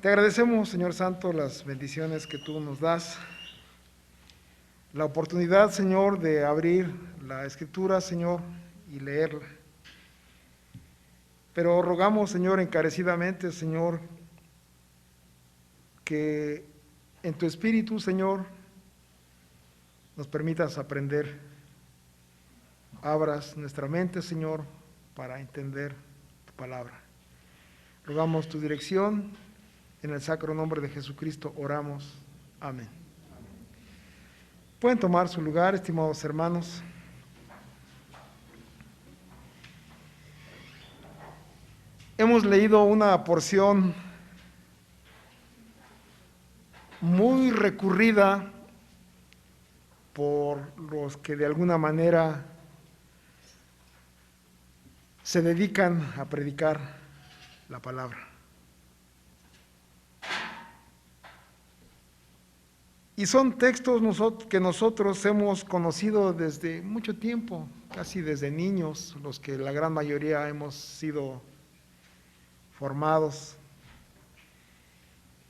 Te agradecemos, Señor Santo, las bendiciones que tú nos das, la oportunidad, Señor, de abrir la Escritura, Señor, y leerla. Pero rogamos, Señor, encarecidamente, Señor, que en tu Espíritu, Señor, nos permitas aprender. Abras nuestra mente, Señor, para entender tu palabra. Rogamos tu dirección. En el sacro nombre de Jesucristo oramos. Amén. Pueden tomar su lugar, estimados hermanos. Hemos leído una porción muy recurrida por los que de alguna manera se dedican a predicar la palabra. Y son textos que nosotros hemos conocido desde mucho tiempo, casi desde niños, los que la gran mayoría hemos sido formados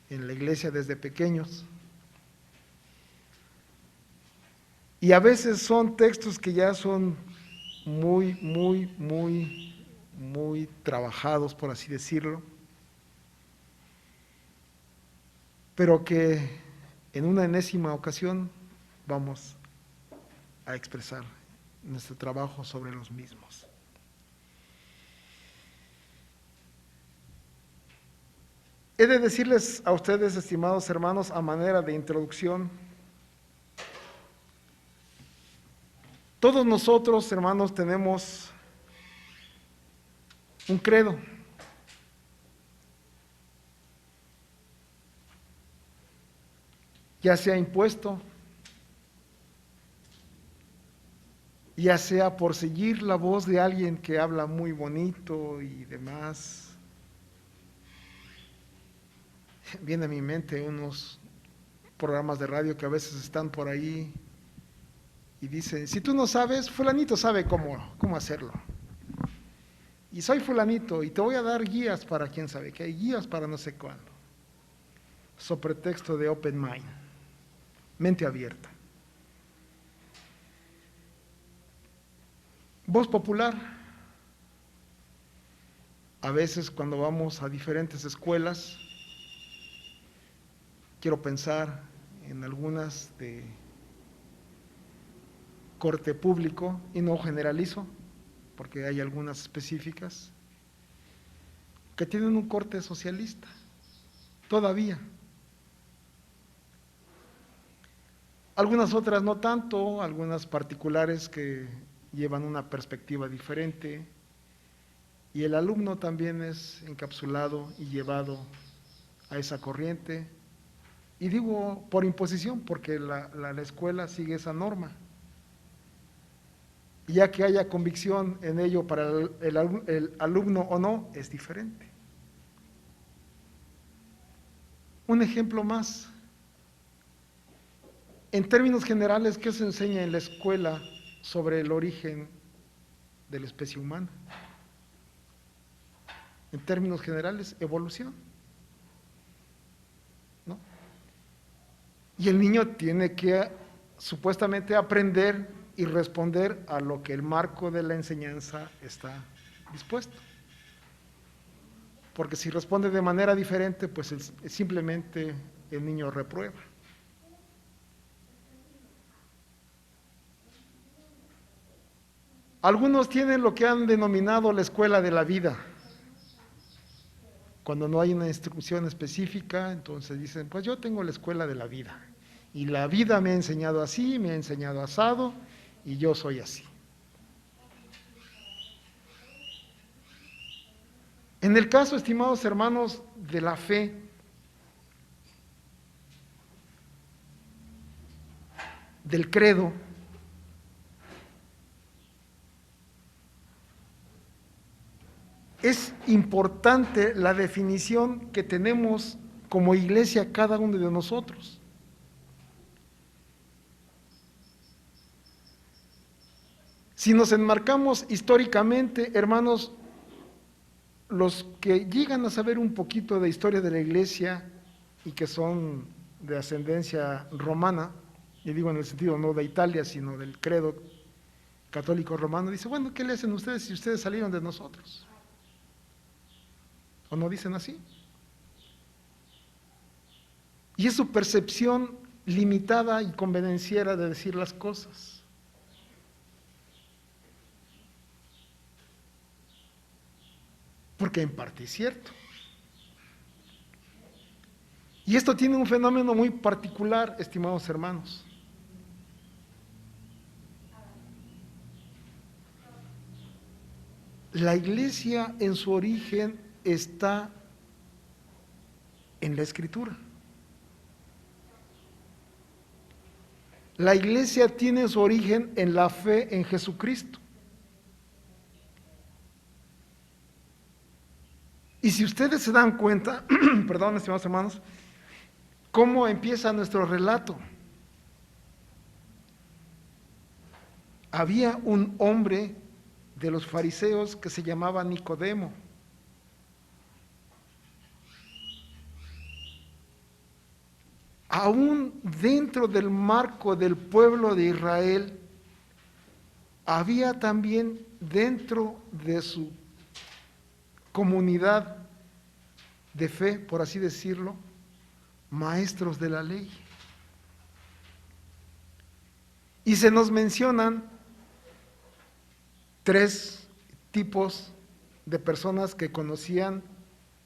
en la iglesia desde pequeños. Y a veces son textos que ya son muy trabajados, por así decirlo, pero que en una enésima ocasión vamos a expresar nuestro trabajo sobre los mismos. He de decirles a ustedes, estimados hermanos, a manera de introducción, todos nosotros, hermanos, tenemos un credo. Ya sea impuesto, ya sea por seguir la voz de alguien que habla muy bonito y demás. Viene a mi mente unos programas de radio que a veces están por ahí y dicen, si tú no sabes, fulanito sabe cómo hacerlo. Y soy fulanito y te voy a dar guías para quién sabe qué, hay guías para no sé cuándo. Sobre pretexto de open mind, mente abierta. Voz popular. A veces cuando vamos a diferentes escuelas, quiero pensar en algunas de corte público, y no generalizo, porque hay algunas específicas, que tienen un corte socialista, todavía. Algunas otras no tanto, algunas particulares que llevan una perspectiva diferente, y el alumno también es encapsulado y llevado a esa corriente, y digo por imposición, porque la escuela sigue esa norma. Ya que haya convicción en ello para el alumno o no, es diferente. Un ejemplo más. En términos generales, ¿qué se enseña en la escuela sobre el origen de la especie humana? En términos generales, evolución, ¿no? Y el niño tiene que supuestamente aprender y responder a lo que el marco de la enseñanza está dispuesto. Porque si responde de manera diferente, pues simplemente el niño reprueba. Algunos tienen lo que han denominado la escuela de la vida. Cuando no hay una instrucción específica, entonces dicen, pues yo tengo la escuela de la vida. Y la vida me ha enseñado así, me ha enseñado asado, y yo soy así. En el caso, estimados hermanos, de la fe, del credo, es importante la definición que tenemos como iglesia cada uno de nosotros. Si nos enmarcamos históricamente, hermanos, los que llegan a saber un poquito de historia de la iglesia y que son de ascendencia romana, y digo en el sentido no de Italia, sino del credo católico romano, dice, bueno, ¿qué le hacen ustedes si ustedes salieron de nosotros? ¿O no dicen así? Y es su percepción limitada y convenenciera de decir las cosas. Porque en parte es cierto. Y esto tiene un fenómeno muy particular, estimados hermanos. La iglesia en su origen está en la Escritura. La iglesia tiene su origen en la fe en Jesucristo. Y si ustedes se dan cuenta, perdón, estimados hermanos, ¿cómo empieza nuestro relato? Había un hombre de los fariseos que se llamaba Nicodemo. Aún dentro del marco del pueblo de Israel, había también dentro de su comunidad de fe, por así decirlo, maestros de la ley. Y se nos mencionan 3 tipos de personas que conocían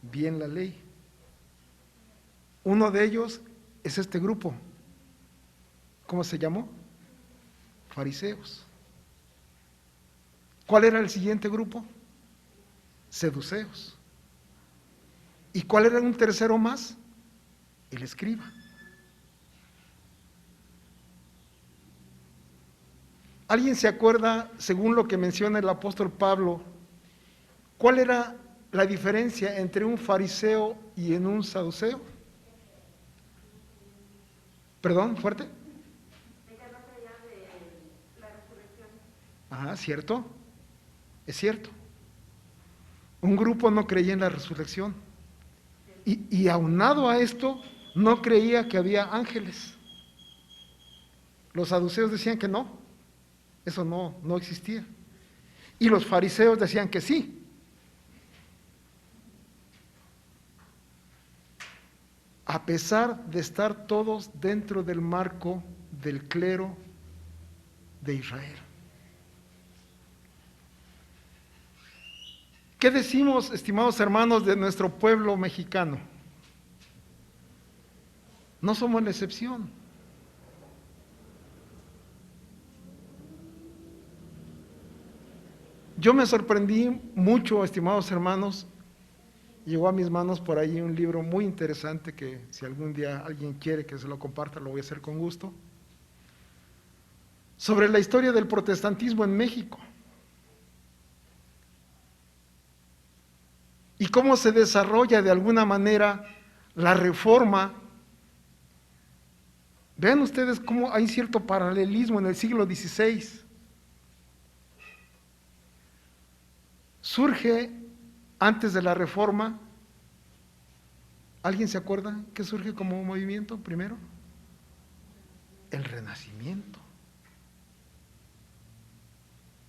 bien la ley. Uno de ellos es este grupo. ¿Cómo se llamó? Fariseos. ¿Cuál era el siguiente grupo? Seduceos. ¿Y cuál era un tercero más? El escriba. ¿Alguien se acuerda, según lo que menciona el apóstol Pablo, cuál era la diferencia entre un fariseo y en un saduceo? ¿Perdón? ¿Fuerte? Ajá, ¿cierto? Es cierto. Un grupo no creía en la resurrección. Y aunado a esto, no creía que había ángeles. Los saduceos decían que no, eso no existía. Y los fariseos decían que sí. A pesar de estar todos dentro del marco del clero de Israel. ¿Qué decimos, estimados hermanos, de nuestro pueblo mexicano? No somos la excepción. Yo me sorprendí mucho, estimados hermanos, llegó a mis manos por ahí un libro muy interesante que si algún día alguien quiere que se lo comparta, lo voy a hacer con gusto, sobre la historia del protestantismo en México. Y cómo se desarrolla de alguna manera la reforma. Vean ustedes cómo hay cierto paralelismo en el siglo XVI. Surge antes de la reforma, ¿alguien se acuerda qué surge como movimiento primero? El Renacimiento.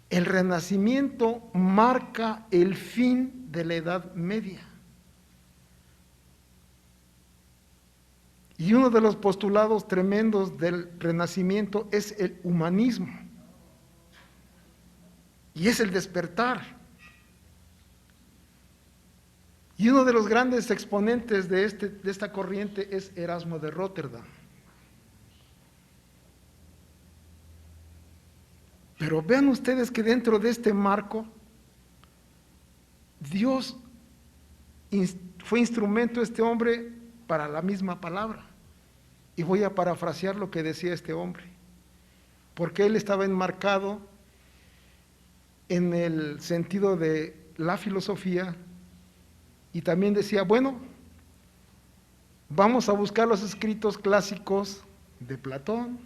El Renacimiento marca el fin de la Edad Media. Y uno de los postulados tremendos del Renacimiento es el humanismo. Y es el despertar. Y uno de los grandes exponentes de esta corriente es Erasmo de Róterdam. Pero vean ustedes que dentro de este marco, Dios fue instrumento de este hombre para la misma palabra. Y voy a parafrasear lo que decía este hombre, porque él estaba enmarcado en el sentido de la filosofía y también decía, bueno, vamos a buscar los escritos clásicos de Platón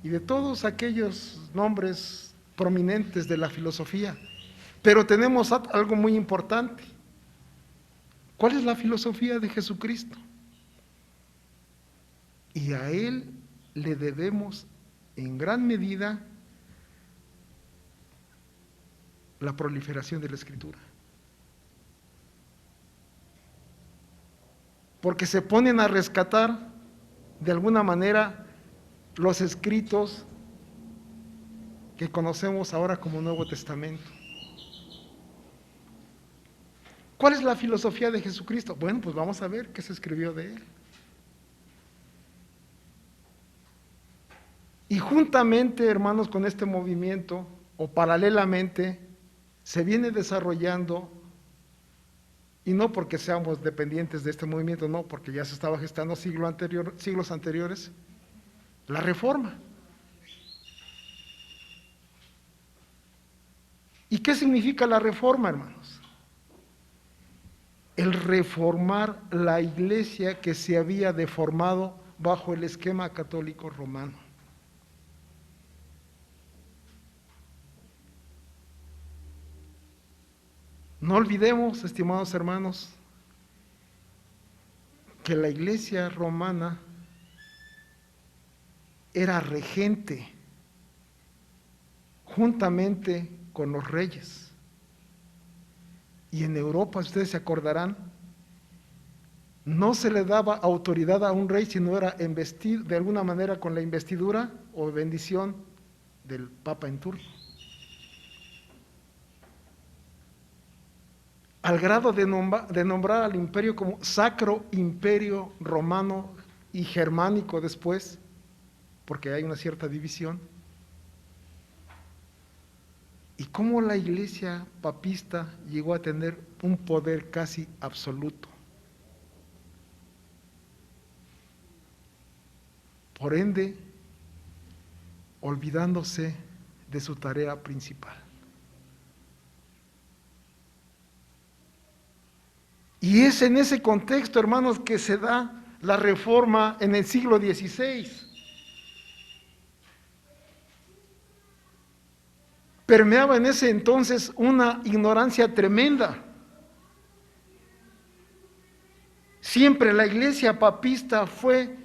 y de todos aquellos nombres prominentes de la filosofía, Pero tenemos algo muy importante. ¿Cuál es la filosofía de Jesucristo? Y a Él le debemos en gran medida la proliferación de la Escritura. Porque se ponen a rescatar de alguna manera los escritos que conocemos ahora como Nuevo Testamento. ¿Cuál es la filosofía de Jesucristo? Bueno, pues vamos a ver qué se escribió de Él. Y juntamente, hermanos, con este movimiento, o paralelamente, se viene desarrollando, y no porque seamos dependientes de este movimiento, no, porque ya se estaba gestando siglos anteriores, la Reforma. ¿Y qué significa la Reforma, hermanos? El reformar la iglesia que se había deformado bajo el esquema católico romano. No olvidemos, estimados hermanos, que la iglesia romana era regente juntamente con los reyes. Y en Europa, ustedes se acordarán, no se le daba autoridad a un rey si no era investido de alguna manera con la investidura o bendición del Papa en turno. Al grado de nombrar al imperio como Sacro Imperio Romano y Germánico después, porque hay una cierta división. Y cómo la iglesia papista llegó a tener un poder casi absoluto. Por ende, olvidándose de su tarea principal. Y es en ese contexto, hermanos, que se da la Reforma en el siglo XVI. Permeaba en ese entonces una ignorancia tremenda. Siempre la iglesia papista fue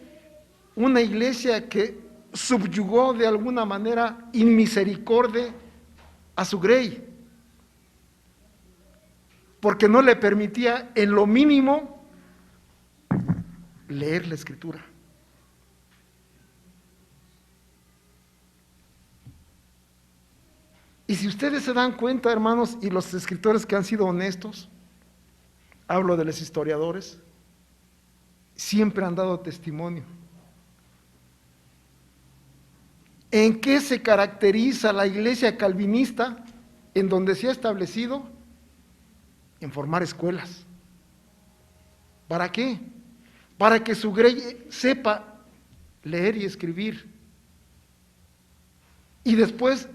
una iglesia que subyugó de alguna manera inmisericordia a su grey, porque no le permitía en lo mínimo leer la Escritura. Y si ustedes se dan cuenta, hermanos, y los escritores que han sido honestos, hablo de los historiadores, siempre han dado testimonio. ¿En qué se caracteriza la iglesia calvinista en donde se ha establecido? En formar escuelas. ¿Para qué? Para que su grey sepa leer y escribir. Y después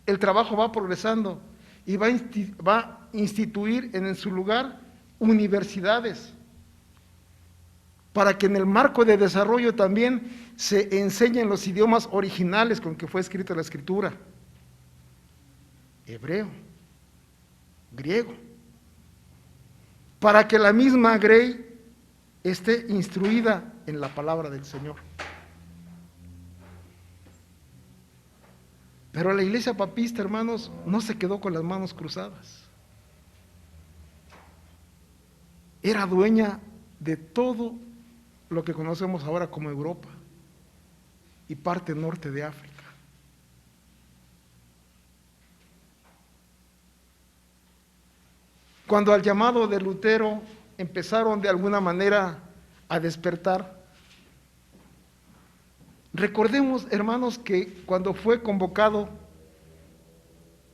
el trabajo va progresando y va a instituir en su lugar universidades, para que en el marco de desarrollo también se enseñen los idiomas originales con que fue escrita la Escritura: hebreo, griego, para que la misma grey esté instruida en la palabra del Señor. Pero la iglesia papista, hermanos, no se quedó con las manos cruzadas. Era dueña de todo lo que conocemos ahora como Europa y parte norte de África. Cuando al llamado de Lutero empezaron de alguna manera a despertar, recordemos, hermanos, que cuando fue convocado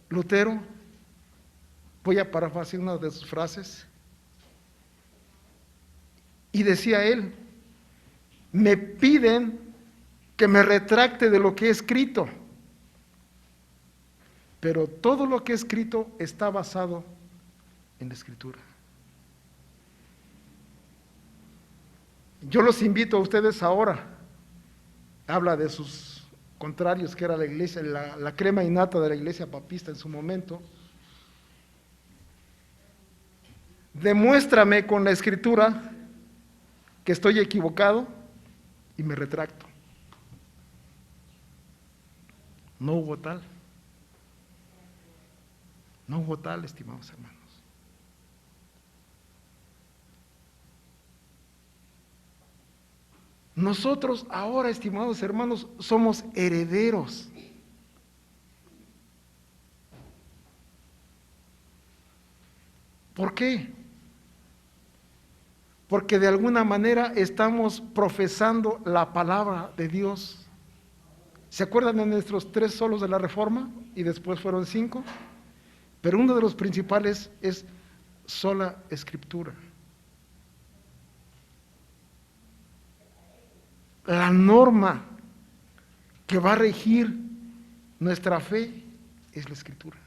Lutero, voy a parafrasear una de sus frases, y decía él: me piden que me retracte de lo que he escrito, pero todo lo que he escrito está basado en la Escritura. Yo los invito a ustedes ahora, habla de sus contrarios, que era la iglesia, la crema innata de la iglesia papista en su momento, demuéstrame con la Escritura que estoy equivocado y me retracto. No hubo tal. No hubo tal, estimados hermanos. Nosotros ahora, estimados hermanos, somos herederos. ¿Por qué? Porque de alguna manera estamos profesando la palabra de Dios. ¿Se acuerdan de nuestros 3 solos de la Reforma? Y después fueron 5. Pero uno de los principales es sola Escritura. La norma que va a regir nuestra fe es la Escritura.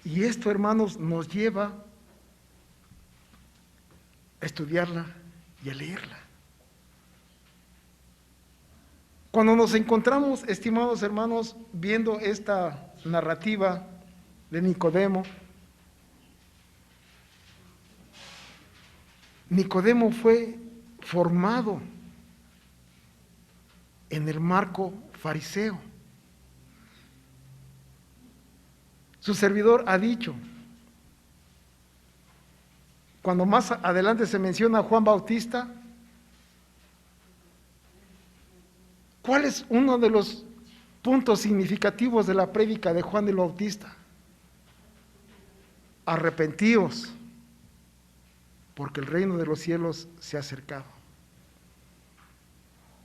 Y esto, hermanos, nos lleva a estudiarla y a leerla. Cuando nos encontramos, estimados hermanos, viendo esta narrativa de Nicodemo, Nicodemo fue formado en el marco fariseo. Su servidor ha dicho, cuando más adelante se menciona a Juan Bautista, ¿cuál es uno de los puntos significativos de la prédica de Juan el Bautista? Arrepentíos, porque el reino de los cielos se ha acercado.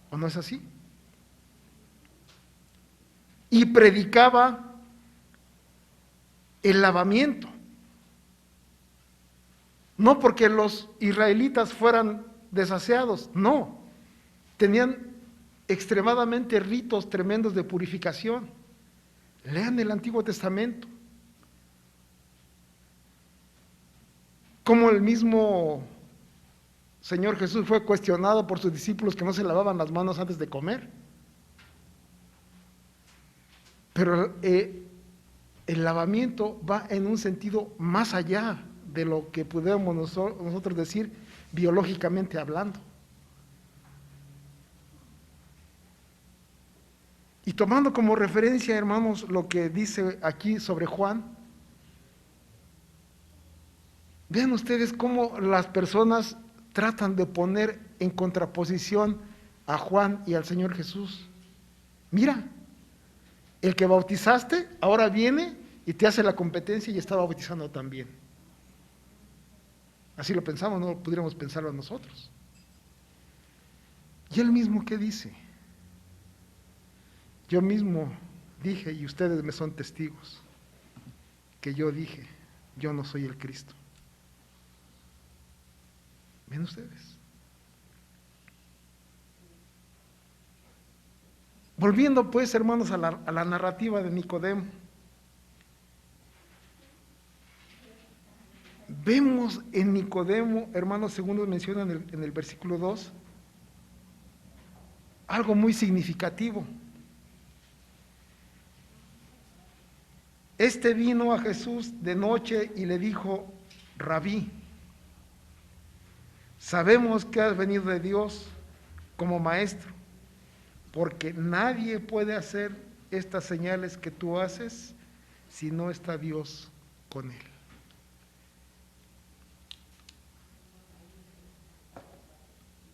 ¿O no es así? Y predicaba el lavamiento. No porque los israelitas fueran desaseados, no. Tenían extremadamente ritos tremendos de purificación. Lean el Antiguo Testamento. Como el mismo Señor Jesús fue cuestionado por sus discípulos que no se lavaban las manos antes de comer. Pero el lavamiento va en un sentido más allá de lo que pudiéramos nosotros decir biológicamente hablando. Y tomando como referencia, hermanos, lo que dice aquí sobre Juan, vean ustedes cómo las personas tratan de poner en contraposición a Juan y al Señor Jesús. Mira, el que bautizaste ahora viene y te hace la competencia y está bautizando también. Así lo pensamos, no pudiéramos pensarlo nosotros. Y él mismo, ¿qué dice? Yo mismo dije, y ustedes me son testigos, que yo dije, yo no soy el Cristo. ¿Ven ustedes? Volviendo pues, hermanos, a la narrativa de Nicodemo, vemos en Nicodemo, hermanos, según nos menciona en el versículo 2, algo muy significativo. Este vino a Jesús de noche y le dijo, Rabí, sabemos que has venido de Dios como maestro, porque nadie puede hacer estas señales que tú haces si no está Dios con él.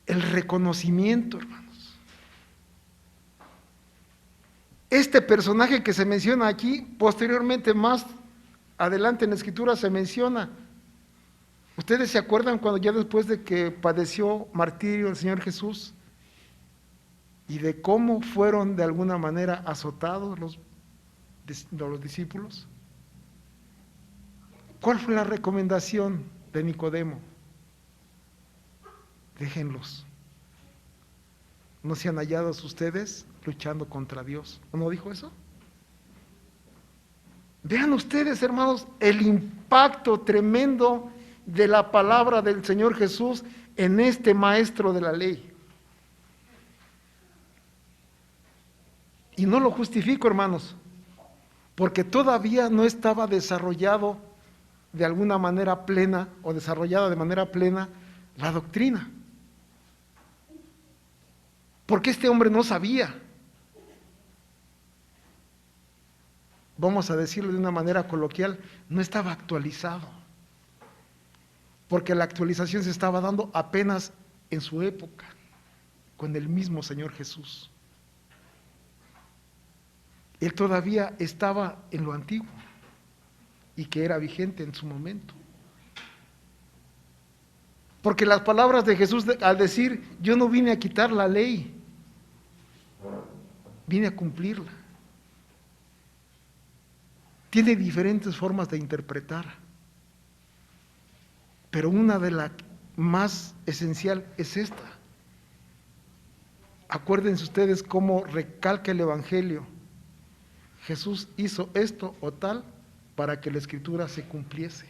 El reconocimiento, hermanos. Este personaje que se menciona aquí, posteriormente más adelante en la Escritura se menciona. ¿Ustedes se acuerdan cuando ya después de que padeció martirio el Señor Jesús y de cómo fueron de alguna manera azotados los discípulos? ¿Cuál fue la recomendación de Nicodemo? Déjenlos. ¿No se han hallado ustedes luchando contra Dios? ¿No dijo eso? Vean ustedes, hermanos, el impacto tremendo de la palabra del Señor Jesús en este maestro de la ley. Y no lo justifico, hermanos. porque todavía no estaba desarrollado de alguna manera plena o desarrollada de manera plena la doctrina. Porque este hombre no sabía. Vamos a decirlo de una manera coloquial, no estaba actualizado. Porque la actualización se estaba dando apenas en su época, con el mismo Señor Jesús. Él todavía estaba en lo antiguo y que era vigente en su momento. Porque las palabras de Jesús al decir, yo no vine a quitar la ley, vine a cumplirla. Tiene diferentes formas de interpretar, pero una de las más esencial es esta. Acuérdense ustedes cómo recalca el Evangelio. Jesús hizo esto o tal para que la Escritura se cumpliese.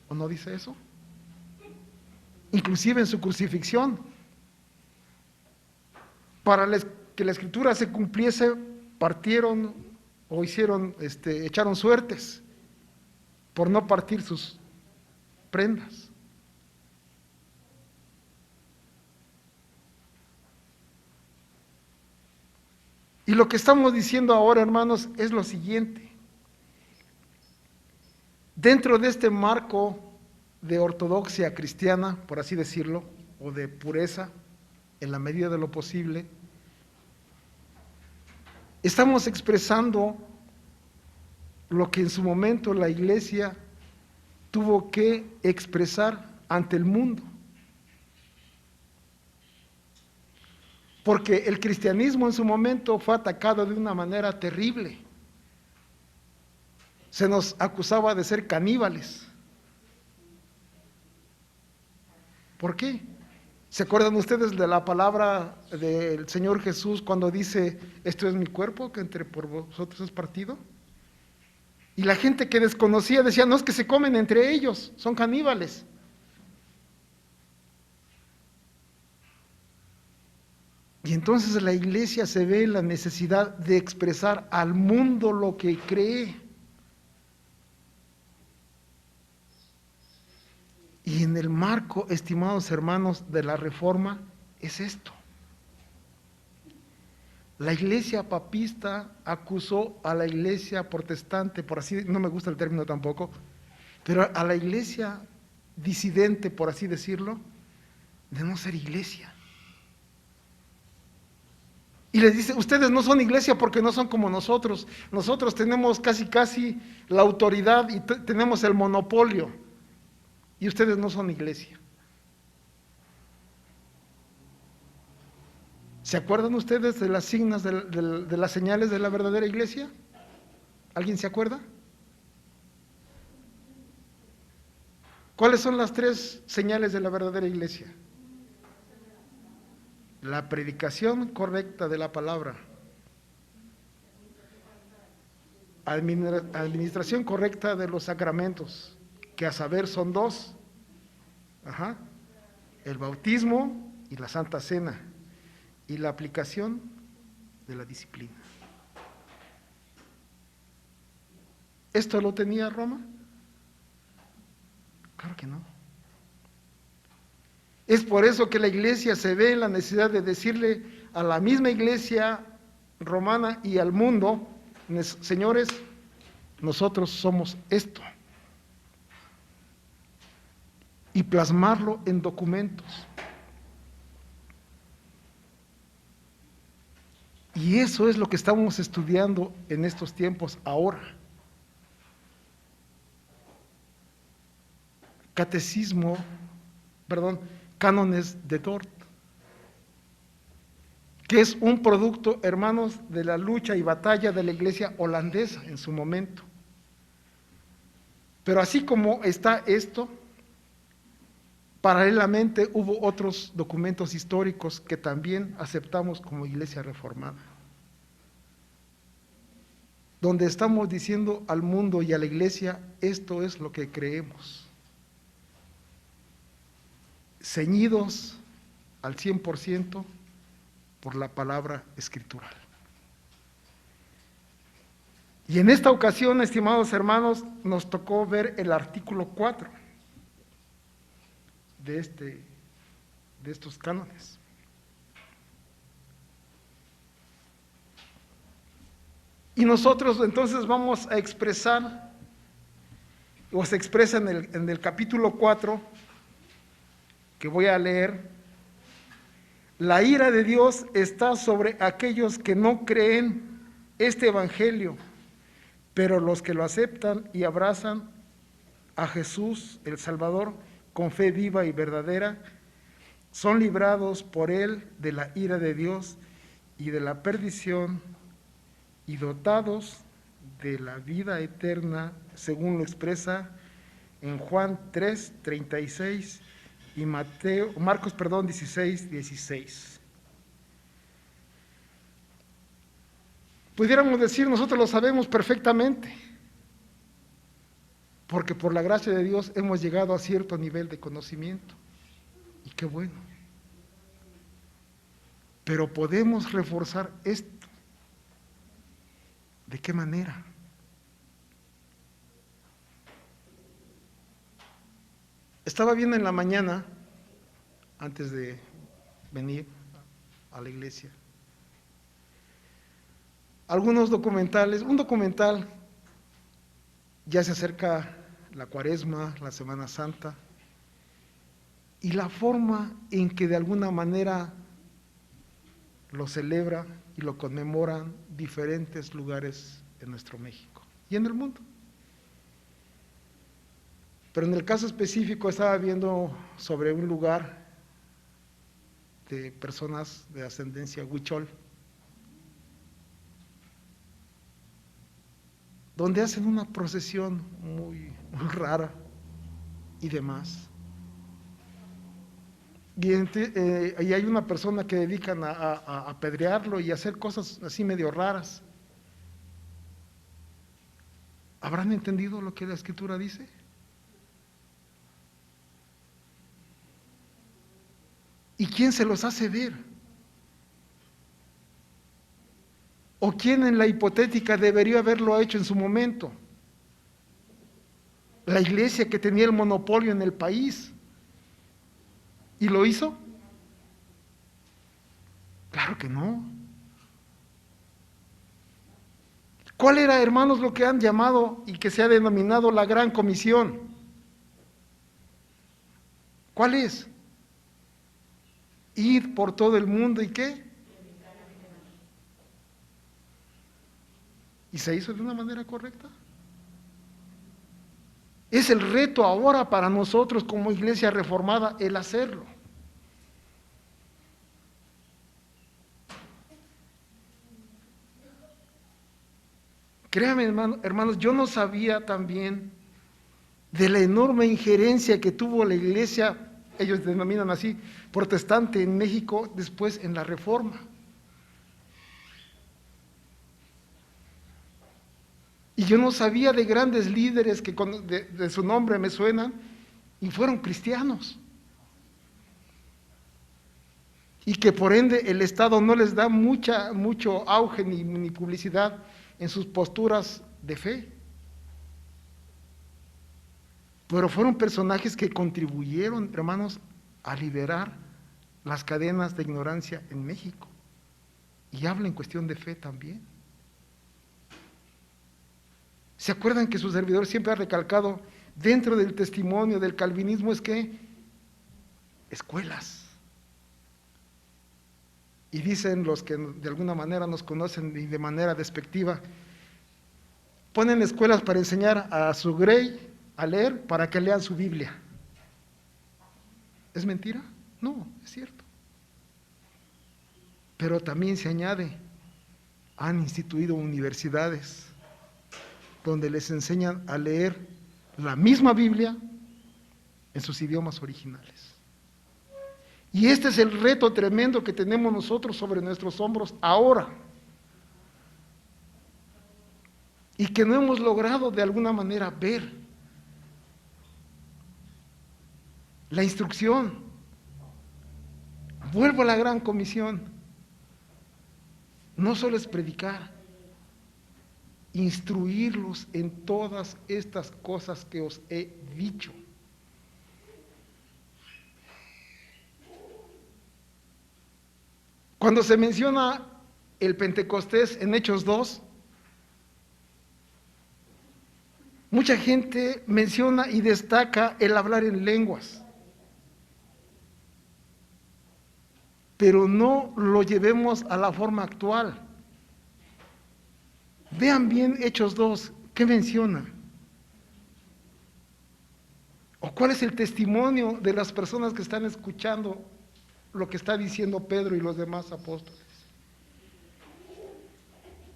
¿O no dice eso? Inclusive en su crucifixión. Para que la Escritura se cumpliese, partieron o echaron suertes por no partir sus prendas. Y lo que estamos diciendo ahora, hermanos, es lo siguiente. Dentro de este marco de ortodoxia cristiana, por así decirlo, o de pureza, en la medida de lo posible, estamos expresando lo que en su momento la Iglesia tuvo que expresar ante el mundo. Porque el cristianismo en su momento fue atacado de una manera terrible. Se nos acusaba de ser caníbales. ¿Por qué? ¿Se acuerdan ustedes de la palabra del Señor Jesús cuando dice, esto es mi cuerpo que entre por vosotros es partido? Y la gente que desconocía decía, no, es que se comen entre ellos, son caníbales. Y entonces la Iglesia se ve en la necesidad de expresar al mundo lo que cree. Y en el marco, estimados hermanos, de la Reforma, es esto. La Iglesia papista acusó a la Iglesia protestante, por así, no me gusta el término tampoco, pero a la Iglesia disidente, por así decirlo, de no ser Iglesia. Y les dice, ustedes no son Iglesia porque no son como nosotros. Nosotros tenemos casi la autoridad y tenemos el monopolio. Y ustedes no son Iglesia. ¿Se acuerdan ustedes de las signas de las señales de la verdadera Iglesia? ¿Alguien se acuerda? ¿Cuáles son las 3 señales de la verdadera Iglesia? La predicación correcta de la palabra, administración correcta de los sacramentos, que a saber son 2, el bautismo y la Santa Cena, y la aplicación de la disciplina. ¿Esto lo tenía Roma? Claro que no. Es por eso que la Iglesia se ve en la necesidad de decirle a la misma Iglesia romana y al mundo, señores, nosotros somos esto. Y plasmarlo en documentos. Y eso es lo que estamos estudiando en estos tiempos ahora. Cánones de Dort, que es un producto, hermanos, de la lucha y batalla de la Iglesia holandesa en su momento. Pero así como está esto, paralelamente hubo otros documentos históricos que también aceptamos como Iglesia reformada, donde estamos diciendo al mundo y a la Iglesia, esto es lo que creemos, ceñidos al 100% por la palabra escritural. Y en esta ocasión, estimados hermanos, nos tocó ver el artículo 4 de estos cánones. Y nosotros entonces vamos a expresar, o se expresa en el capítulo 4, que voy a leer: la ira de Dios está sobre aquellos que no creen este evangelio, pero los que lo aceptan y abrazan a Jesús, el Salvador, con fe viva y verdadera, son librados por él de la ira de Dios y de la perdición, y dotados de la vida eterna, según lo expresa en Juan 3:36 y Marcos 16:16. Pudiéramos decir, nosotros lo sabemos perfectamente, porque por la gracia de Dios hemos llegado a cierto nivel de conocimiento, y qué bueno. Pero podemos reforzar esto. ¿De qué manera? Estaba viendo en la mañana, antes de venir a la iglesia, algunos documentales. Un documental, ya se acerca la Cuaresma, la Semana Santa, y la forma en que de alguna manera lo celebra y lo conmemoran diferentes lugares en nuestro México y en el mundo. Pero en el caso específico estaba viendo sobre un lugar de personas de ascendencia huichol, donde hacen una procesión muy rara y demás. Y hay una persona que dedican a apedrearlo y a hacer cosas así medio raras. ¿Habrán entendido lo que la Escritura dice? ¿Y quién se los hace ver? ¿O quién en la hipotética debería haberlo hecho en su momento? La iglesia, que tenía el monopolio en el país. ¿Y lo hizo? Claro que no. ¿Cuál era, hermanos, lo que han llamado y que se ha denominado la Gran Comisión? ¿Cuál es? Ir por todo el mundo, ¿y qué? ¿Y se hizo de una manera correcta? Es el reto ahora para nosotros como iglesia reformada el hacerlo. Créanme, hermanos, yo no sabía también de la enorme injerencia que tuvo la iglesia, ellos denominan así, protestante en México, después en la Reforma. Y yo no sabía de grandes líderes que de su nombre me suenan y fueron cristianos. Y que por ende el Estado no les da mucho auge ni publicidad en sus posturas de fe. Pero fueron personajes que contribuyeron, hermanos, a liberar las cadenas de ignorancia en México. Y habla en cuestión de fe también. ¿Se acuerdan que su servidor siempre ha recalcado dentro del testimonio del calvinismo es que escuelas? Y dicen los que de alguna manera nos conocen y de manera despectiva, ponen escuelas para enseñar a su grey a leer para que lean su Biblia. ¿Es mentira? No, es cierto. Pero también se añade, han instituido universidades donde les enseñan a leer la misma Biblia en sus idiomas originales. Y este es el reto tremendo que tenemos nosotros sobre nuestros hombros ahora, y que no hemos logrado de alguna manera ver. La instrucción, vuelvo a la Gran Comisión, no solo es predicar instruirlos en todas estas cosas que os he dicho. Cuando se menciona el Pentecostés en Hechos 2, mucha gente menciona y destaca el hablar en lenguas, pero no lo llevemos a la forma actual. Vean bien Hechos 2, ¿qué menciona? ¿O cuál es el testimonio de las personas que están escuchando lo que está diciendo Pedro y los demás apóstoles?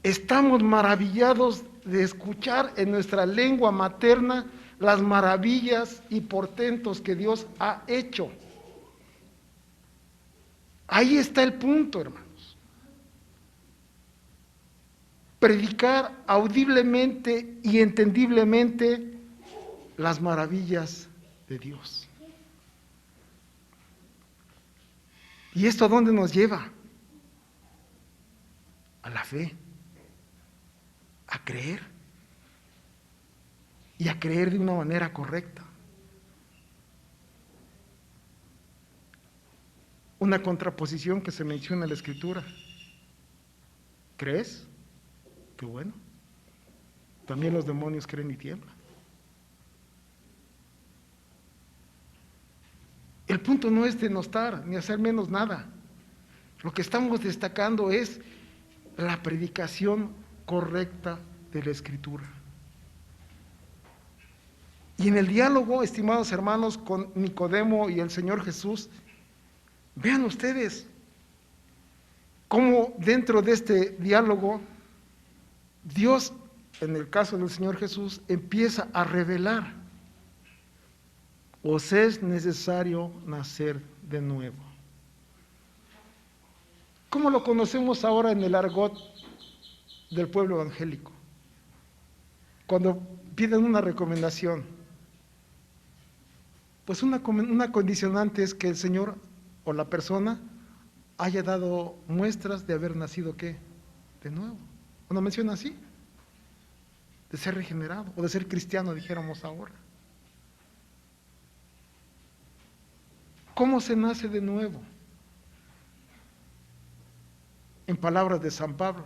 Estamos maravillados de escuchar en nuestra lengua materna las maravillas y portentos que Dios ha hecho. Ahí está el punto, hermanos. Predicar audiblemente y entendiblemente las maravillas de Dios. ¿Y esto a dónde nos lleva? A la fe, a creer, y a creer de una manera correcta. Una contraposición que se menciona en la Escritura. ¿Crees? Qué bueno. También los demonios creen y tiemblan. El punto no es denostar ni hacer menos nada. Lo que estamos destacando es la predicación correcta de la Escritura. Y en el diálogo, estimados hermanos, con Nicodemo y el Señor Jesús, vean ustedes cómo dentro de este diálogo Dios, en el caso del Señor Jesús, empieza a revelar: os es necesario nacer de nuevo. ¿Cómo lo conocemos ahora en el argot del pueblo evangélico? Cuando piden una recomendación, pues una condicionante es que el Señor o la persona haya dado muestras de haber nacido, ¿qué? De nuevo. ¿No menciona así? De ser regenerado o de ser cristiano, dijéramos ahora. ¿Cómo se nace de nuevo? En palabras de San Pablo,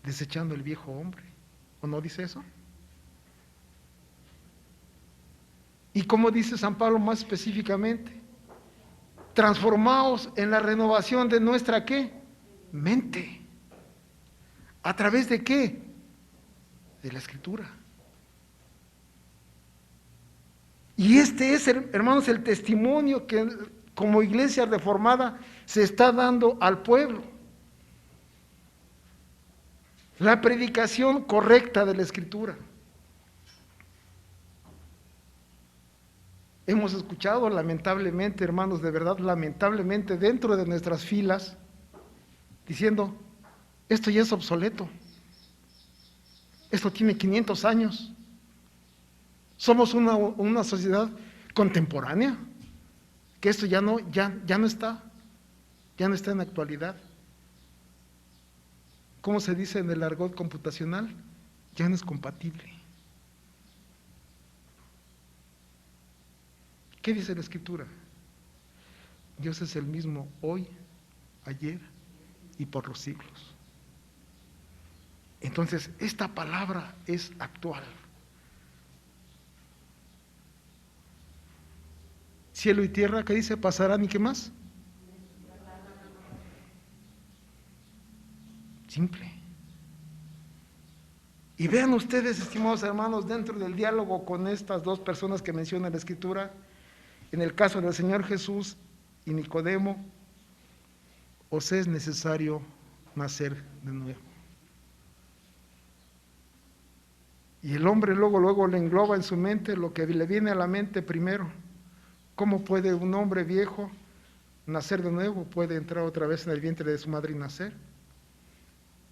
desechando el viejo hombre. ¿O no dice eso? ¿Y cómo dice San Pablo más específicamente? Transformaos en la renovación de nuestra, ¿qué? Mente. ¿A través de qué? De la Escritura. Y este es, hermanos, el testimonio que como iglesia reformada se está dando al pueblo. La predicación correcta de la Escritura. Hemos escuchado lamentablemente, hermanos, de verdad, lamentablemente dentro de nuestras filas, diciendo: esto ya es obsoleto, esto tiene 500 años, somos una sociedad contemporánea, que esto ya no está en la actualidad. ¿Cómo se dice en el argot computacional? Ya no es compatible. ¿Qué dice la Escritura? Dios es el mismo hoy, ayer y por los siglos. Entonces, esta palabra es actual. Cielo y tierra, ¿qué dice? Pasarán, ¿y qué más? Simple. Y vean ustedes, estimados hermanos, dentro del diálogo con estas dos personas que menciona la Escritura, en el caso del Señor Jesús y Nicodemo, os es necesario nacer de nuevo. Y el hombre luego le engloba en su mente lo que le viene a la mente primero. ¿Cómo puede un hombre viejo nacer de nuevo? ¿Puede entrar otra vez en el vientre de su madre y nacer?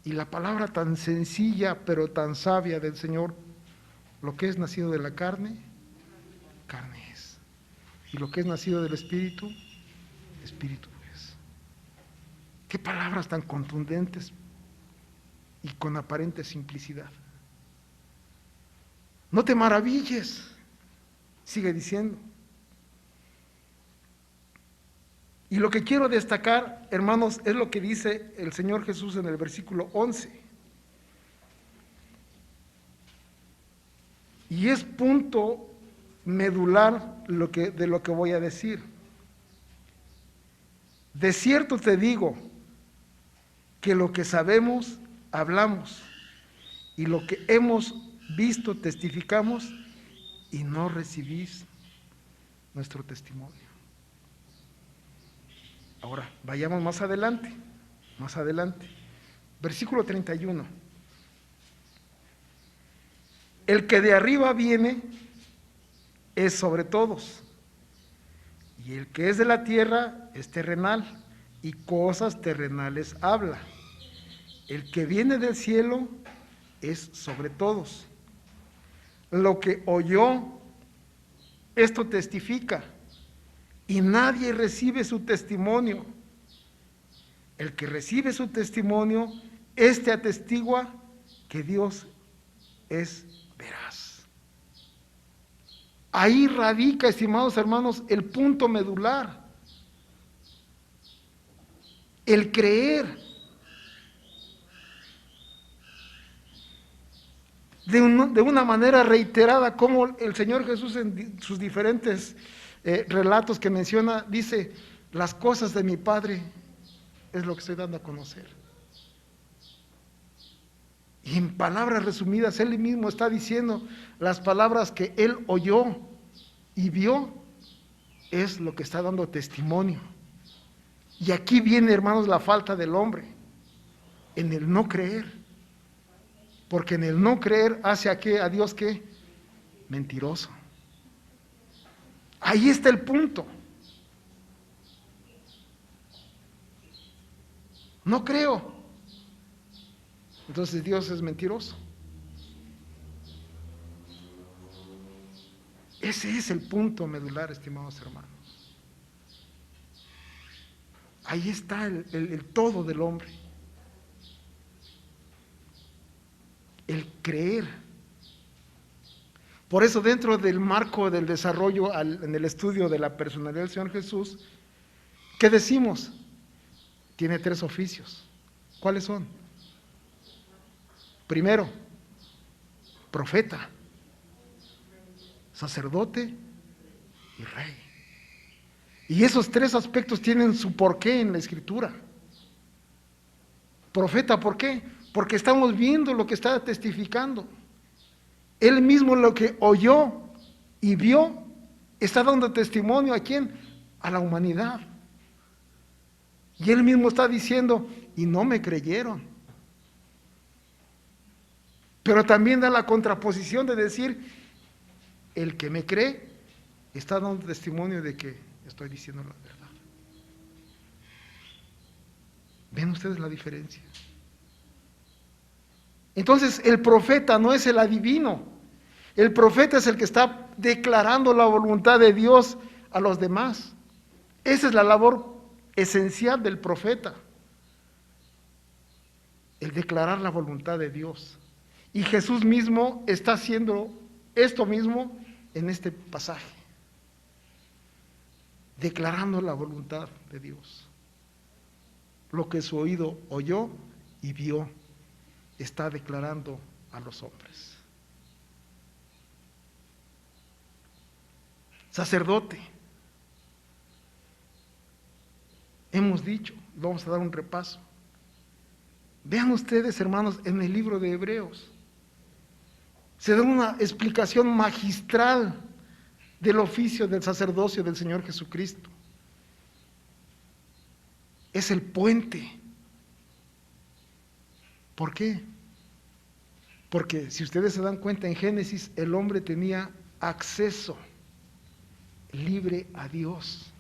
Y la palabra tan sencilla pero tan sabia del Señor: lo que es nacido de la carne, carne es. Y lo que es nacido del Espíritu, Espíritu es. Qué palabras tan contundentes. y con aparente simplicidad. No te maravilles, sigue diciendo. Y lo que quiero destacar, hermanos, es lo que dice el Señor Jesús en el versículo 11. Y es punto medular de lo que voy a decir. De cierto te digo que lo que sabemos, hablamos, y lo que hemos visto, testificamos, y no recibís nuestro testimonio. Ahora, vayamos más adelante. Versículo 31. El que de arriba viene es sobre todos, y el que es de la tierra es terrenal, y cosas terrenales habla. El que viene del cielo es sobre todos. Lo que oyó, esto testifica, y nadie recibe su testimonio. El que recibe su testimonio, este atestigua que Dios es veraz. Ahí radica, estimados hermanos, el punto medular. El creer. De una manera reiterada, como el Señor Jesús en sus diferentes relatos que menciona, dice, las cosas de mi Padre es lo que estoy dando a conocer. Y en palabras resumidas, Él mismo está diciendo, las palabras que Él oyó y vio, es lo que está dando testimonio. Y aquí viene, hermanos, la falta del hombre, en el no creer. Porque en el no creer hace a Dios ¿qué? Mentiroso. Ahí está el punto. No creo. Entonces Dios es mentiroso. Ese es el punto medular, estimados hermanos. Ahí está el todo del hombre. El creer. Por eso, dentro del marco del desarrollo en el estudio de la personalidad del Señor Jesús, ¿qué decimos? Tiene 3 oficios. ¿Cuáles son? Primero, profeta, sacerdote y rey. Y esos 3 aspectos tienen su porqué en la Escritura. Profeta, ¿por qué? Porque estamos viendo lo que está testificando. Él mismo lo que oyó y vio, está dando testimonio ¿a quién? A la humanidad. Y él mismo está diciendo, y no me creyeron. Pero también da la contraposición de decir, el que me cree está dando testimonio de que estoy diciendo la verdad. ¿Ven ustedes la diferencia? Entonces el profeta no es el adivino, el profeta es el que está declarando la voluntad de Dios a los demás. Esa es la labor esencial del profeta, el declarar la voluntad de Dios. Y Jesús mismo está haciendo esto mismo en este pasaje, declarando la voluntad de Dios. Lo que su oído oyó y vio, está declarando a los hombres. Sacerdote. Hemos dicho, vamos a dar un repaso. Vean ustedes, hermanos, en el libro de Hebreos, se da una explicación magistral del oficio del sacerdocio del Señor Jesucristo. Es el puente. ¿Por qué? Porque si ustedes se dan cuenta, en Génesis el hombre tenía acceso libre a Dios.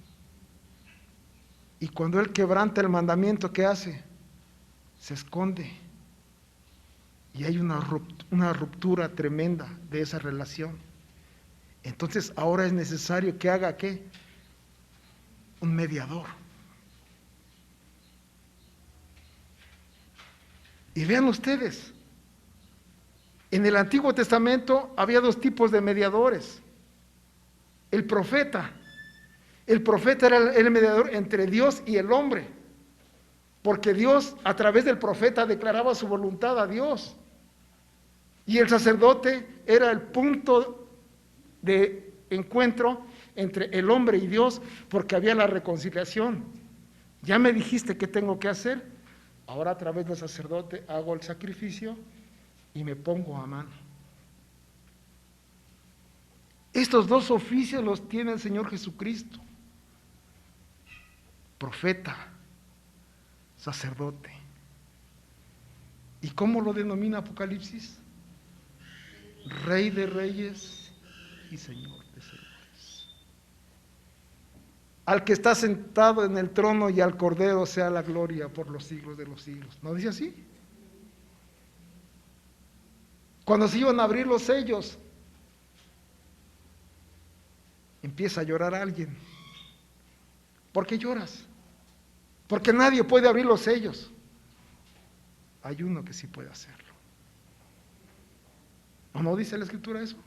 Y cuando él quebranta el mandamiento, ¿qué hace? Se esconde. Y hay una ruptura tremenda de esa relación. Entonces ahora es necesario que haga ¿qué? Un mediador. Y vean ustedes, en el Antiguo Testamento había dos tipos de mediadores. El profeta era el mediador entre Dios y el hombre, porque Dios a través del profeta declaraba su voluntad a Dios. Y el sacerdote era el punto de encuentro entre el hombre y Dios, porque había la reconciliación. Ya me dijiste qué tengo que hacer, ahora a través del sacerdote hago el sacrificio y me pongo a mano. Estos dos oficios los tiene el Señor Jesucristo: profeta, sacerdote. ¿Y cómo lo denomina Apocalipsis? Rey de reyes y Señor de señores. Al que está sentado en el trono y al Cordero sea la gloria por los siglos de los siglos. ¿No dice así? Cuando se iban a abrir los sellos, empieza a llorar alguien. ¿Por qué lloras? Porque nadie puede abrir los sellos. Hay uno que sí puede hacerlo. ¿O no dice la Escritura eso?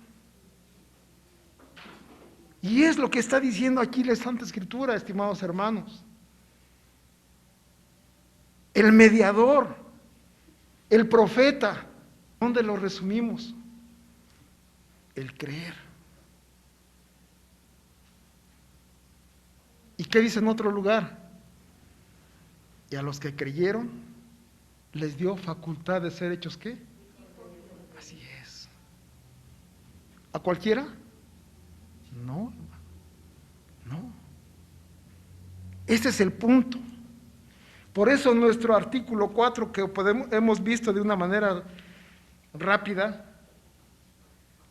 Y es lo que está diciendo aquí la Santa Escritura, estimados hermanos. El mediador, el profeta, ¿dónde lo resumimos? El creer. ¿Y qué dice en otro lugar? Y a los que creyeron, les dio facultad de ser hechos, ¿qué? Así es. ¿A cualquiera? No, no. Este es el punto. Por eso nuestro artículo 4, que hemos visto de una manera rápida,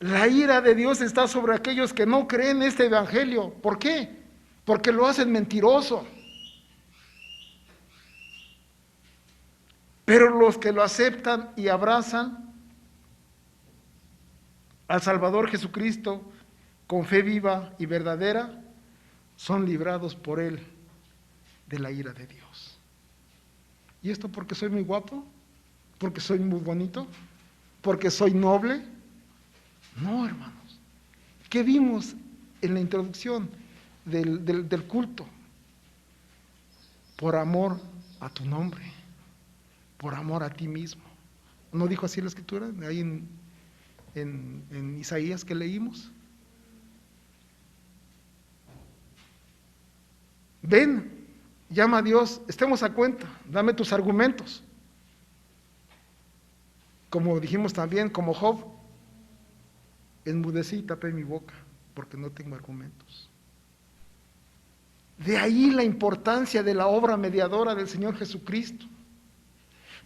la ira de Dios está sobre aquellos que no creen este evangelio. ¿Por qué? Porque lo hacen mentiroso. Pero los que lo aceptan y abrazan al Salvador Jesucristo con fe viva y verdadera, son librados por Él de la ira de Dios. ¿Y esto porque soy muy guapo? ¿Porque soy muy bonito? ¿Porque soy noble? No, hermanos. ¿Qué vimos en la introducción del culto? Por amor a tu nombre, por amor a ti mismo. ¿No dijo así la Escritura? Ahí en Isaías que leímos. Ven, llama a Dios, estemos a cuenta, dame tus argumentos. Como dijimos también, como Job, enmudecí y tapé mi boca, porque no tengo argumentos. De ahí la importancia de la obra mediadora del Señor Jesucristo.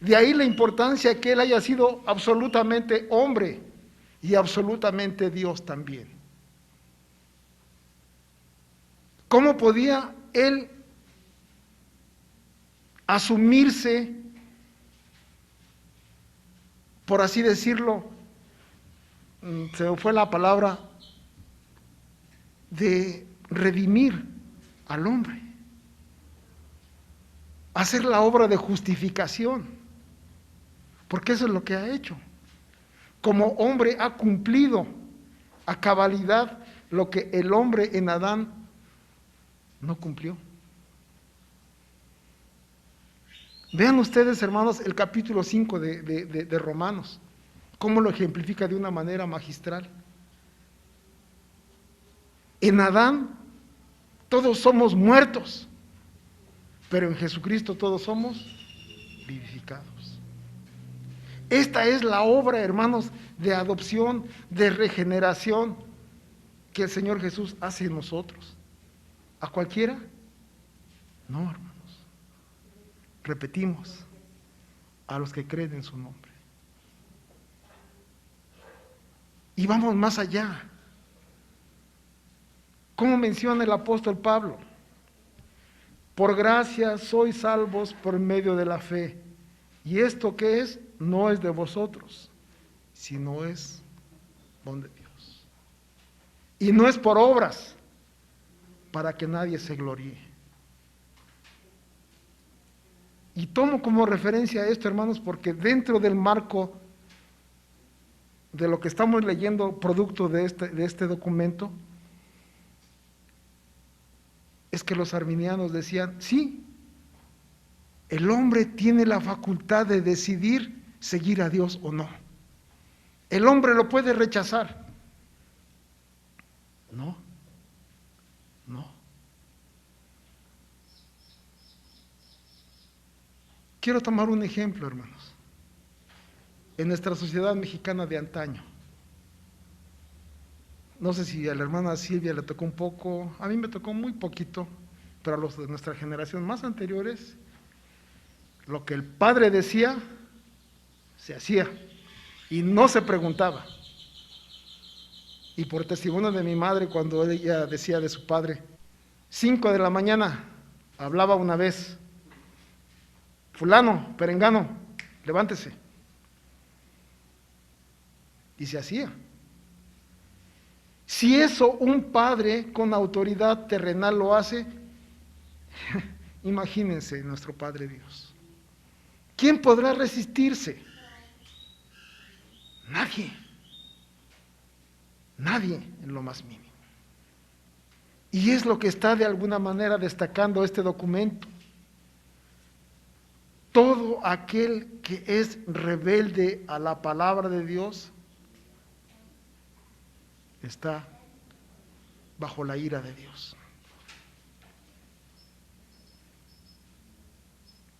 De ahí la importancia que Él haya sido absolutamente hombre y absolutamente Dios también. ¿Cómo podía Él asumirse, por así decirlo, se me fue la palabra, de redimir al hombre, hacer la obra de justificación? Porque eso es lo que ha hecho. Como hombre ha cumplido a cabalidad lo que el hombre en Adán no cumplió. Vean ustedes, hermanos, el capítulo 5 de Romanos, cómo lo ejemplifica de una manera magistral. En Adán todos somos muertos, pero en Jesucristo todos somos vivificados. Esta es la obra, hermanos, de adopción, de regeneración que el Señor Jesús hace en nosotros. ¿A cualquiera? No, hermanos. Repetimos, a los que creen en su nombre. Y vamos más allá. ¿Cómo menciona el apóstol Pablo? Por gracia sois salvos por medio de la fe. ¿Y esto qué es? No es de vosotros, sino es don de Dios. Y no es por obras, para que nadie se gloríe. Y tomo como referencia esto, hermanos, porque dentro del marco de lo que estamos leyendo, producto de este documento, es que los arminianos decían, sí, el hombre tiene la facultad de decidir seguir a Dios o no. El hombre lo puede rechazar. No, no. Quiero tomar un ejemplo, hermanos. En nuestra sociedad mexicana de antaño, no sé si a la hermana Silvia le tocó un poco, a mí me tocó muy poquito, pero a los de nuestra generación más anteriores, lo que el padre decía, se hacía y no se preguntaba. Y por testimonio de mi madre, cuando ella decía de su padre, 5 de la mañana, hablaba una vez, fulano, perengano, levántese. Y se hacía. Si eso un padre con autoridad terrenal lo hace, imagínense nuestro Padre Dios. ¿Quién podrá resistirse? Nadie. Nadie en lo más mínimo. Y es lo que está de alguna manera destacando este documento. Todo aquel que es rebelde a la palabra de Dios está bajo la ira de Dios.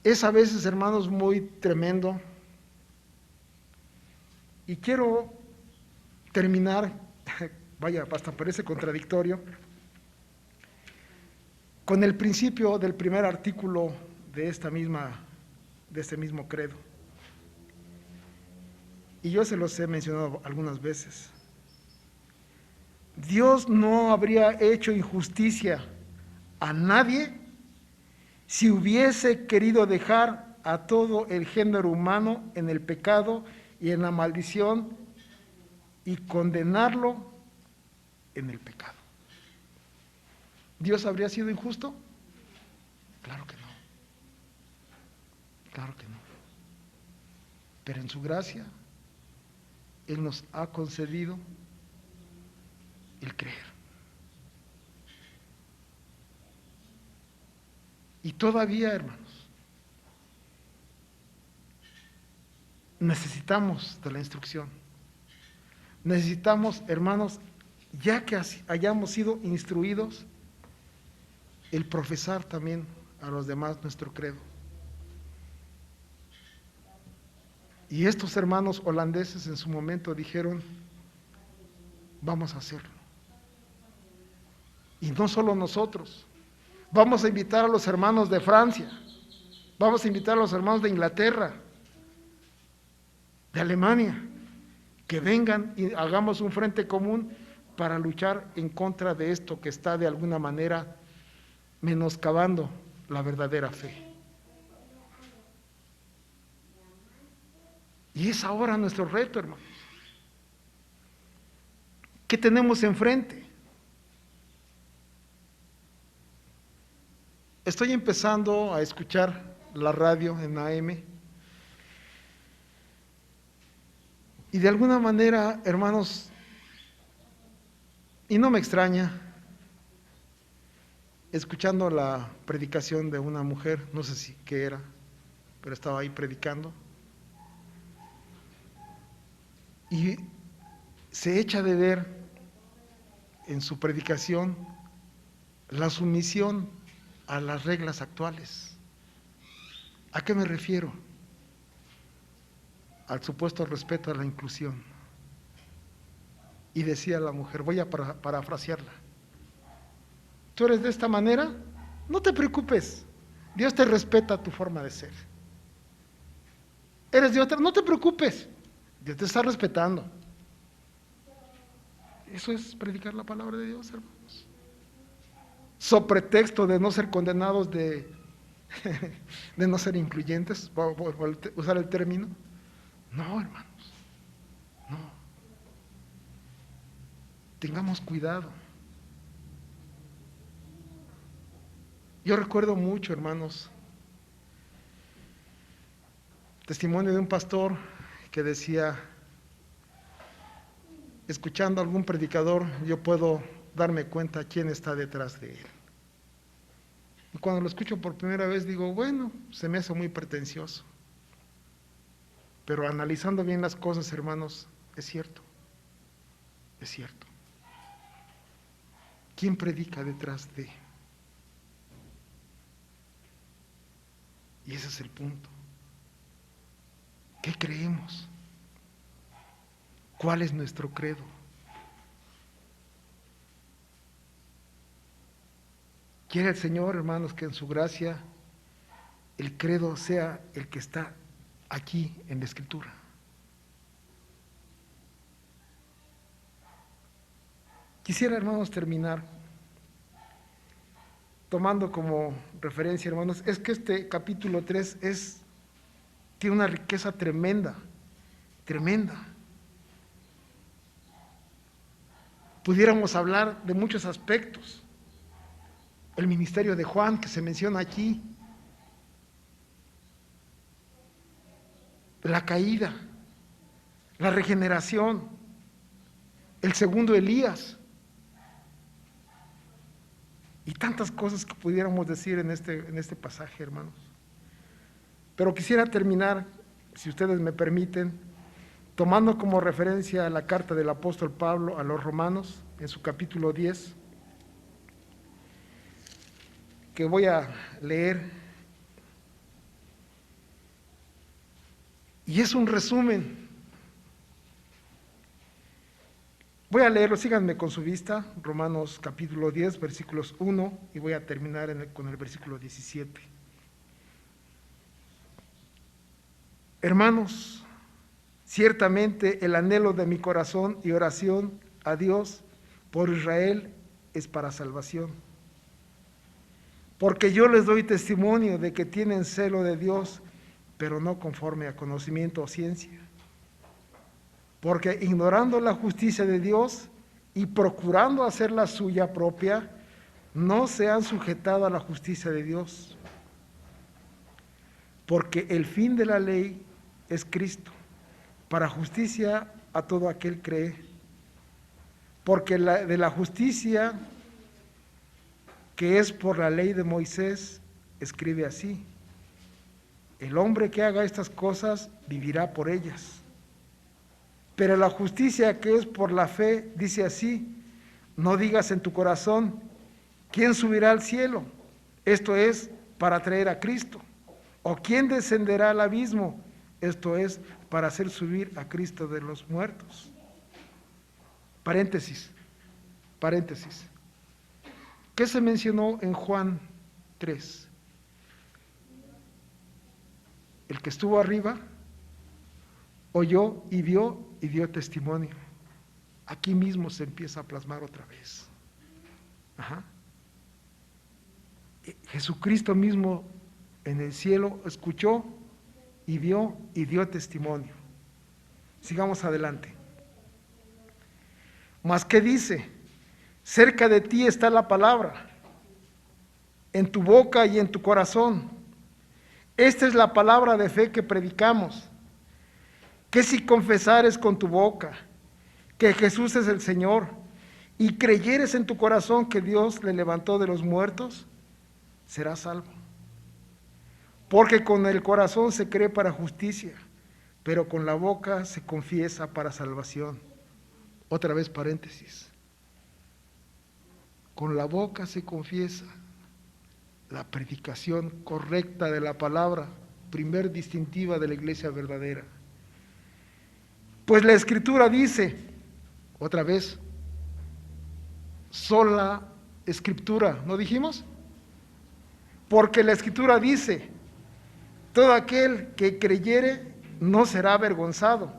Es a veces, hermanos, muy tremendo. Y quiero terminar, vaya, hasta parece contradictorio, con el principio del primer artículo de este mismo credo. Y yo se los he mencionado algunas veces. Dios no habría hecho injusticia a nadie si hubiese querido dejar a todo el género humano en el pecado y en la maldición y condenarlo en el pecado. ¿Dios habría sido injusto? Claro que no. Claro que no. Pero en su gracia, Él nos ha concedido el creer. Y todavía, hermanos, necesitamos de la instrucción. Necesitamos, hermanos, ya que hayamos sido instruidos, el profesar también a los demás nuestro credo. Y estos hermanos holandeses en su momento dijeron, vamos a hacerlo. Y no solo nosotros, vamos a invitar a los hermanos de Francia, vamos a invitar a los hermanos de Inglaterra, de Alemania, que vengan y hagamos un frente común para luchar en contra de esto que está de alguna manera menoscabando la verdadera fe. Y es ahora nuestro reto, hermanos. ¿Qué tenemos enfrente? Estoy empezando a escuchar la radio en AM y de alguna manera, hermanos, y no me extraña, escuchando la predicación de una mujer, no sé si qué era, pero estaba ahí predicando, y se echa de ver en su predicación la sumisión a las reglas actuales. ¿A qué me refiero? Al supuesto respeto a la inclusión. Y decía la mujer, voy a parafrasearla, ¿tú eres de esta manera? No te preocupes, Dios te respeta tu forma de ser. ¿Eres de otra? No te preocupes, Dios te está respetando. Eso es predicar la palabra de Dios, hermanos. So pretexto de no ser condenados, de no ser incluyentes, por usar el término. No, hermanos, no. Tengamos cuidado. Yo recuerdo mucho, hermanos, testimonio de un pastor que decía, escuchando a algún predicador, yo puedo darme cuenta quién está detrás de él. Y cuando lo escucho por primera vez digo, bueno, se me hace muy pretencioso. Pero analizando bien las cosas, hermanos, es cierto. Es cierto. ¿Quién predica detrás de? Y ese es el punto. ¿Qué creemos? ¿Cuál es nuestro credo? Quiere el Señor, hermanos, que en su gracia el credo sea el que está aquí en la Escritura. Quisiera, hermanos, terminar tomando como referencia, hermanos, es que este capítulo 3 tiene una riqueza tremenda, tremenda. Pudiéramos hablar de muchos aspectos. El ministerio de Juan, que se menciona aquí, la caída, la regeneración, el segundo Elías, y tantas cosas que pudiéramos decir en este pasaje, hermanos. Pero quisiera terminar, si ustedes me permiten, tomando como referencia la carta del apóstol Pablo a los romanos, en su capítulo 10, que voy a leer. Y es un resumen. Voy a leerlo, síganme con su vista, Romanos capítulo 10, versículos 1, y voy a terminar con el versículo 17. Hermanos, ciertamente el anhelo de mi corazón y oración a Dios por Israel es para salvación. Porque yo les doy testimonio de que tienen celo de Dios, pero no conforme a conocimiento o ciencia. Porque ignorando la justicia de Dios y procurando hacer la suya propia, no se han sujetado a la justicia de Dios. Porque el fin de la ley es Cristo, para justicia a todo aquel cree. Porque de la justicia que es por la ley de Moisés, escribe así: el hombre que haga estas cosas vivirá por ellas. Pero la justicia que es por la fe dice así: no digas en tu corazón, ¿quién subirá al cielo? Esto es, para traer a Cristo. ¿O quién descenderá al abismo? Esto es, para hacer subir a Cristo de los muertos. Paréntesis. ¿Qué se mencionó en Juan 3? El que estuvo arriba oyó y dio testimonio. Aquí mismo se empieza a plasmar otra vez. Jesucristo mismo en el cielo escuchó y vio y dio testimonio. Sigamos adelante. Mas ¿qué dice? Cerca de ti está la palabra, en tu boca y en tu corazón. Esta es la palabra de fe que predicamos, que si confesares con tu boca que Jesús es el Señor y creyeres en tu corazón que Dios le levantó de los muertos, serás salvo. Porque con el corazón se cree para justicia, pero con la boca se confiesa para salvación. Otra vez paréntesis. Con la boca se confiesa, la predicación correcta de la palabra, primer distintiva de la iglesia verdadera. Pues la Escritura dice, otra vez, sola Escritura, ¿no dijimos? Porque la Escritura dice, todo aquel que creyere no será avergonzado,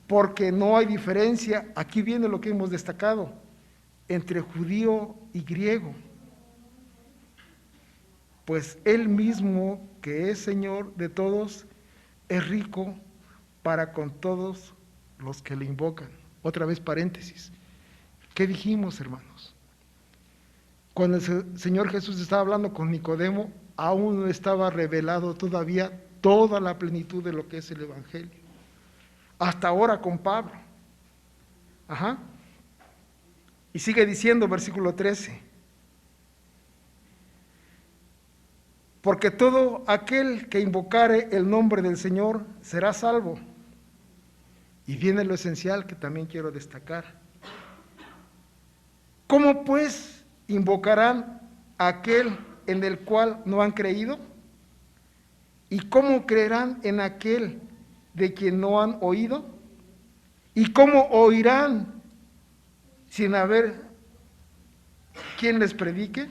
porque no hay diferencia, aquí viene lo que hemos destacado, entre judío y griego, pues él mismo, que es Señor de todos, es rico para con todos los que le invocan. Otra vez paréntesis. ¿Qué dijimos, hermanos? Cuando el Señor Jesús estaba hablando con Nicodemo, aún no estaba revelado todavía toda la plenitud de lo que es el Evangelio. Hasta ahora con Pablo. Ajá. Y sigue diciendo, versículo 13. Porque todo aquel que invocare el nombre del Señor será salvo. Y viene lo esencial que también quiero destacar. ¿Cómo pues invocarán a aquel en el cual no han creído? ¿Y cómo creerán en aquel de quien no han oído? ¿Y cómo oirán sin haber quien les predique?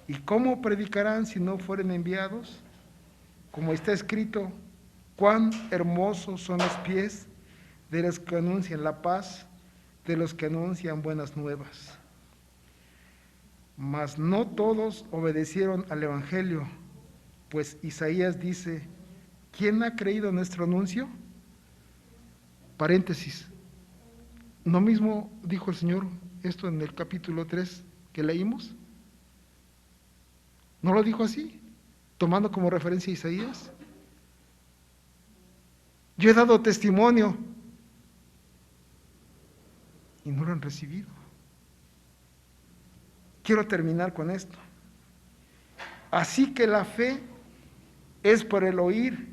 ¿Y cómo predicarán si no fueren enviados? Como está escrito, cuán hermosos son los pies de los que anuncian la paz, de los que anuncian buenas nuevas. Mas no todos obedecieron al Evangelio, pues Isaías dice, ¿quién ha creído nuestro anuncio? Paréntesis, ¿no mismo dijo el Señor esto en el capítulo 3 que leímos? ¿No lo dijo así? Tomando como referencia a Isaías. Yo he dado testimonio y no lo han recibido. Quiero terminar con esto. Así que la fe es por el oír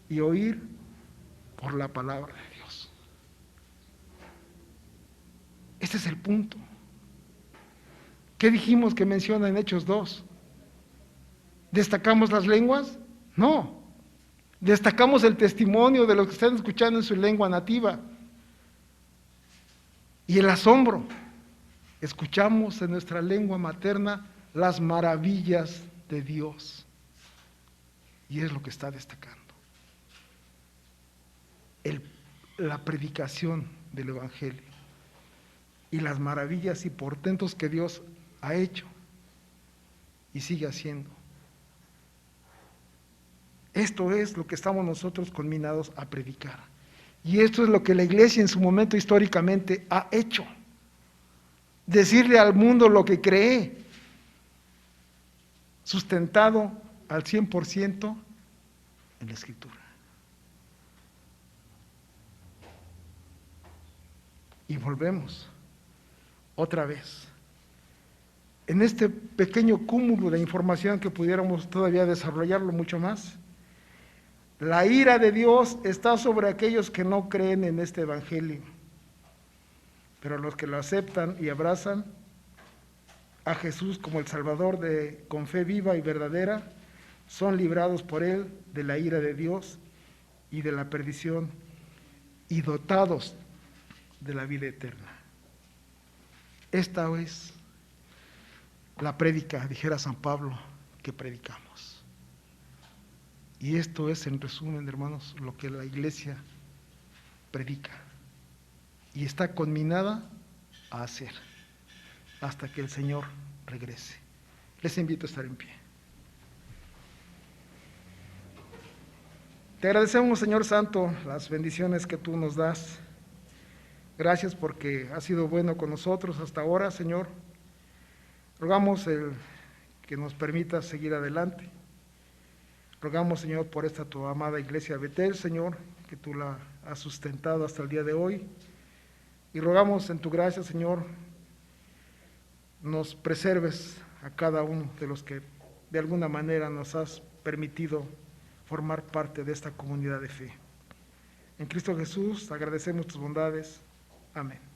y oír por la palabra de Dios. Este es el punto. ¿Qué dijimos que menciona en Hechos 2? ¿Destacamos las lenguas? No. Destacamos el testimonio de los que están escuchando en su lengua nativa. Y el asombro. Escuchamos en nuestra lengua materna las maravillas de Dios. Y es lo que está destacando. La predicación del Evangelio. Y las maravillas y portentos que Dios ha hecho y sigue haciendo. Esto es lo que estamos nosotros conminados a predicar. Y esto es lo que la iglesia en su momento históricamente ha hecho. Decirle al mundo lo que cree, sustentado al 100% en la Escritura. Y volvemos otra vez. En este pequeño cúmulo de información que pudiéramos todavía desarrollarlo mucho más, la ira de Dios está sobre aquellos que no creen en este Evangelio, pero los que lo aceptan y abrazan a Jesús como el Salvador con fe viva y verdadera, son librados por Él de la ira de Dios y de la perdición y dotados de la vida eterna. Esta es la prédica, dijera San Pablo, que predicamos. Y esto es, en resumen, hermanos, lo que la iglesia predica. Y está conminada a hacer hasta que el Señor regrese. Les invito a estar en pie. Te agradecemos, Señor Santo, las bendiciones que tú nos das. Gracias porque has sido bueno con nosotros hasta ahora, Señor. Rogamos que nos permitas seguir adelante. Rogamos, Señor, por esta tu amada iglesia Betel, Señor, que tú la has sustentado hasta el día de hoy. Y rogamos en tu gracia, Señor, nos preserves a cada uno de los que de alguna manera nos has permitido formar parte de esta comunidad de fe. En Cristo Jesús agradecemos tus bondades. Amén.